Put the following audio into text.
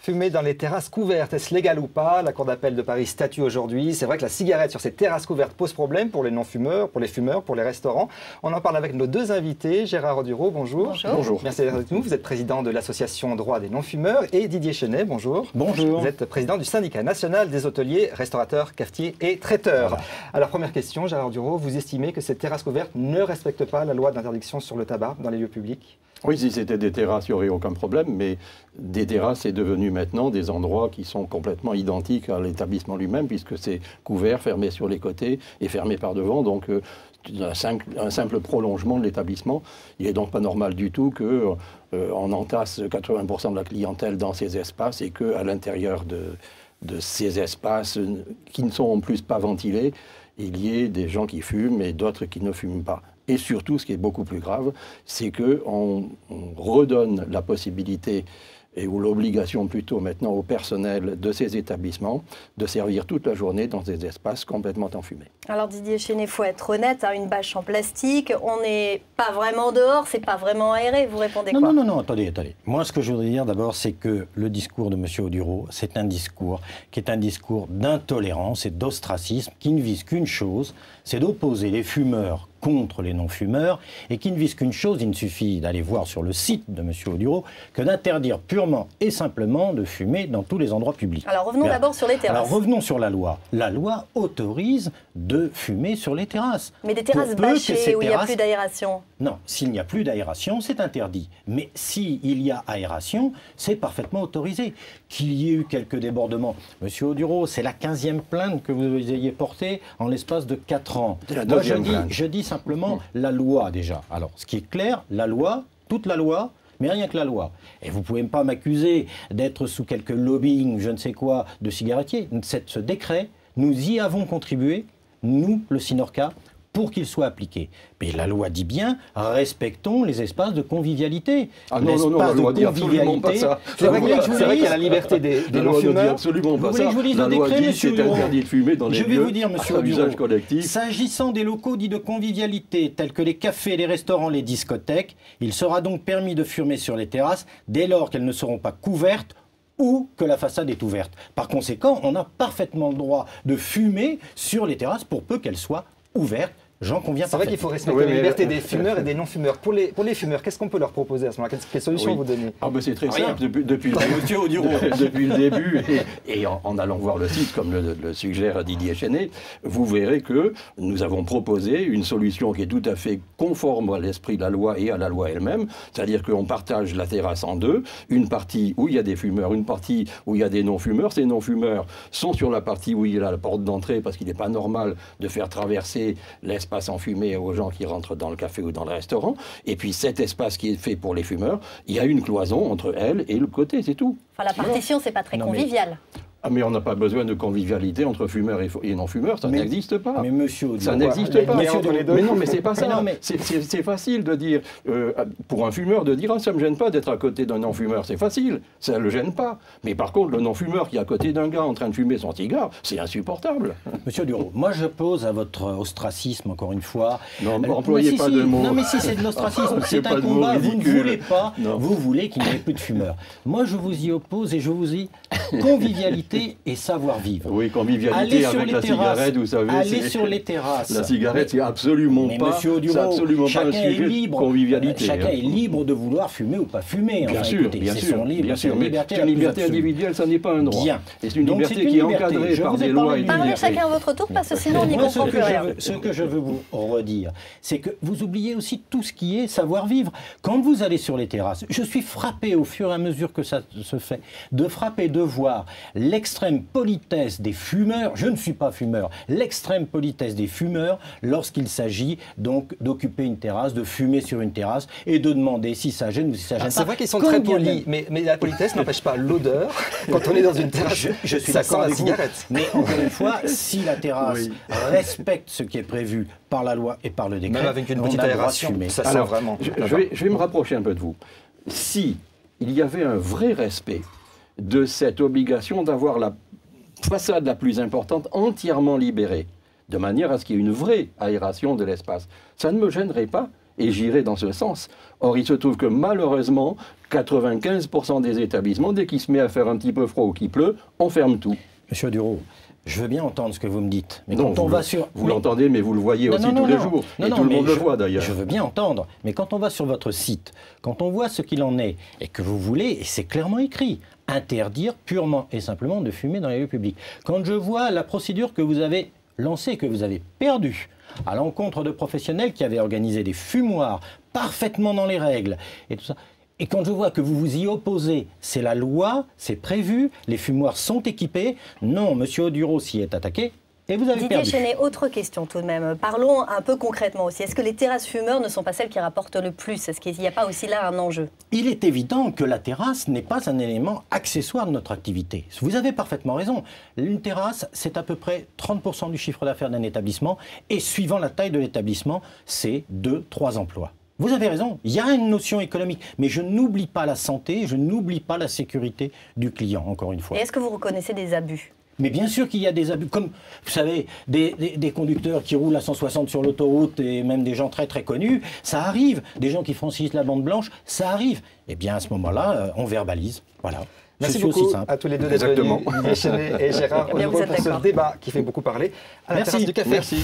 Fumer dans les terrasses couvertes, est-ce légal ou pas? La Cour d'appel de Paris statue aujourd'hui. C'est vrai que la cigarette sur ces terrasses couvertes pose problème pour les non-fumeurs, pour les fumeurs, pour les restaurants. On en parle avec nos deux invités. Gérard Audureau, bonjour. Bonjour. Bonjour. Merci d'être avec nous. Vous êtes président de l'association Droit des non-fumeurs. Et Didier Chenet, bonjour. Bonjour. Vous êtes président du syndicat national des hôteliers, restaurateurs, cafetiers et traiteurs. Voilà. Alors, première question, Gérard Audureau, vous estimez que ces terrasses couvertes ne respectent pas la loi d'interdiction sur le tabac dans les lieux publics? Oui, si c'était des terrasses, il n'y aurait aucun problème, mais des terrasses, c'est devenu maintenant des endroits qui sont complètement identiques à l'établissement lui-même, puisque c'est couvert, fermé sur les côtés et fermé par devant, donc un simple prolongement de l'établissement. Il n'est donc pas normal du tout qu'on entasse 80% de la clientèle dans ces espaces et qu'à l'intérieur de ces espaces, qui ne sont en plus pas ventilés, il y ait des gens qui fument et d'autres qui ne fument pas. Et surtout, ce qui est beaucoup plus grave, c'est qu'on redonne la possibilité, ou l'obligation plutôt maintenant au personnel de ces établissements, de servir toute la journée dans des espaces complètement enfumés. Alors Didier Chenet, il faut être honnête, hein, une bâche en plastique, on n'est pas vraiment dehors, c'est pas vraiment aéré, vous répondez quoi? Non, attendez. Moi, ce que je voudrais dire d'abord, c'est que le discours de M. Audureau, c'est un discours qui est un discours d'intolérance et d'ostracisme, qui ne vise qu'une chose, c'est d'opposer les fumeurs contre les non-fumeurs, et qui ne vise qu'une chose, il ne suffit d'aller voir sur le site de M. Audureau, que d'interdire purement et simplement de fumer dans tous les endroits publics. Alors revenons d'abord sur les terrasses. Alors revenons sur la loi. La loi autorise de fumer sur les terrasses. Mais des terrasses bâchées où il n'y a plus d'aération? Non, s'il n'y a plus d'aération, c'est interdit. Mais s'il y a aération, c'est parfaitement autorisé. Qu'il y ait eu quelques débordements. Monsieur Audureau, c'est la 15e plainte que vous ayez portée en l'espace de 4 ans. Moi, je dis simplement la loi déjà. Alors, ce qui est clair, la loi, toute la loi, mais rien que la loi. Et vous ne pouvez pas m'accuser d'être sous quelque lobbying, je ne sais quoi, de cigarettiers. Ce décret, nous y avons contribué, nous, le Sinorca, pour qu'il soit appliqué. Mais la loi dit bien, respectons les espaces de convivialité. Ah non, la loi dit absolument pas ça. C'est vrai qu'il y a la liberté des non-fumeurs. Absolument pas ça. Vous voulez que je vous lise le décret, monsieur Audureau? C'est interdit de fumer dans les lieux à usage collectif. S'agissant des locaux dits de convivialité, tels que les cafés, les restaurants, les discothèques, il sera donc permis de fumer sur les terrasses dès lors qu'elles ne seront pas couvertes ou que la façade est ouverte. Par conséquent, on a parfaitement le droit de fumer sur les terrasses pour peu qu'elles soient ouvertes. J'en conviens parfaitement. C'est vrai qu'il faut respecter la liberté des fumeurs et des non-fumeurs. Pour les fumeurs, qu'est-ce qu'on peut leur proposer à ce moment-là? Quelles solutions vous donnez? C'est très simple. Depuis le début, et en allant voir le site, comme le suggère Didier Chenet, vous verrez que nous avons proposé une solution qui est tout à fait conforme à l'esprit de la loi et à la loi elle-même. C'est-à-dire qu'on partage la terrasse en deux. Une partie où il y a des fumeurs, une partie où il y a des non-fumeurs. Ces non-fumeurs sont sur la partie où il y a la porte d'entrée, parce qu'il n'est pas normal de faire traverser l'espace enfumé aux gens qui rentrent dans le café ou dans le restaurant. Et puis cet espace qui est fait pour les fumeurs, il y a une cloison entre elle et le côté, c'est tout. Enfin, la partition, c'est pas très convivial. Mais on n'a pas besoin de convivialité entre fumeurs et non-fumeurs, ça n'existe pas. Mais monsieur Audureau, ça n'existe pas. Mais non, mais c'est pas ça. C'est facile de dire, pour un fumeur, de dire « Ah, ça ne me gêne pas d'être à côté d'un non-fumeur ». C'est facile, ça ne le gêne pas. Mais par contre, le non-fumeur qui est à côté d'un gars en train de fumer son cigare, c'est insupportable. Monsieur Audureau, moi je pose à votre ostracisme, encore une fois... Non, n'employez pas de mots. Non, mais si, c'est de l'ostracisme, c'est un combat, vous ne voulez pas, vous voulez qu'il n'y ait plus de fumeurs. Moi je vous y oppose et je vous y convivialité et savoir-vivre. Oui, convivialité avec la cigarette, vous savez. Allez sur les terrasses. La cigarette, c'est absolument pas un sujet de convivialité. Chacun est libre de vouloir fumer ou pas fumer. Bien sûr, bien sûr. Mais une liberté individuelle, ça n'est pas un droit. Et c'est une liberté qui est encadrée par des lois. Parlez chacun à votre tour, parce que sinon on n'y comprend plus rien. Ce que je veux vous redire, c'est que vous oubliez aussi tout ce qui est savoir-vivre. Quand vous allez sur les terrasses, je suis frappé au fur et à mesure que ça se fait, de frapper, de voir l'extrême politesse des fumeurs, je ne suis pas fumeur, l'extrême politesse des fumeurs lorsqu'il s'agit donc d'occuper une terrasse, de fumer sur une terrasse et de demander si ça gêne ou si ça gêne pas. C'est vrai qu'ils sont très polis, mais la politesse n'empêche pas l'odeur. Quand on est dans une terrasse, je suis ça sent la cigarette. Mais encore une fois, si la terrasse respecte ce qui est prévu par la loi et par le décret, même avec une petite aération, ça sent vraiment. Je vais me rapprocher un peu de vous. Si il y avait un vrai respect de cette obligation d'avoir la façade la plus importante entièrement libérée, de manière à ce qu'il y ait une vraie aération de l'espace, ça ne me gênerait pas et j'irai dans ce sens. Or, il se trouve que malheureusement, 95% des établissements, dès qu'il se met à faire un petit peu froid ou qu'il pleut, on ferme tout. Monsieur Dureau, je veux bien entendre ce que vous me dites. Mais non, quand on va sur... Vous l'entendez, mais vous le voyez aussi tous les jours. Et tout le monde le voit d'ailleurs. Je veux bien entendre. Mais quand on va sur votre site, quand on voit ce qu'il en est, et que vous voulez, et c'est clairement écrit, interdire purement et simplement de fumer dans les lieux publics. Quand je vois la procédure que vous avez lancée, que vous avez perdue, à l'encontre de professionnels qui avaient organisé des fumoirs parfaitement dans les règles, et tout ça... Et quand je vois que vous vous y opposez, c'est la loi, c'est prévu, les fumoirs sont équipés. Non, monsieur Audureau s'y est attaqué et vous avez perdu. Didier Chenet, autre question tout de même. Parlons un peu concrètement aussi. Est-ce que les terrasses fumeurs ne sont pas celles qui rapportent le plus? Est-ce qu'il n'y a pas aussi là un enjeu? Il est évident que la terrasse n'est pas un élément accessoire de notre activité. Vous avez parfaitement raison. Une terrasse, c'est à peu près 30% du chiffre d'affaires d'un établissement. Et suivant la taille de l'établissement, c'est 2-3 emplois. Vous avez raison, il y a une notion économique, mais je n'oublie pas la santé, je n'oublie pas la sécurité du client, encore une fois. Et est-ce que vous reconnaissez des abus? Mais bien sûr qu'il y a des abus, comme, vous savez, des conducteurs qui roulent à 160 sur l'autoroute, et même des gens très très connus, ça arrive. Des gens qui franchissent la bande blanche, ça arrive. Eh bien, à ce moment-là, on verbalise, voilà. Merci beaucoup à tous les deux d'être venus, Didier Chenet et Gérard Audureau, pour ce débat qui fait beaucoup parler à la terrasse du café. Merci.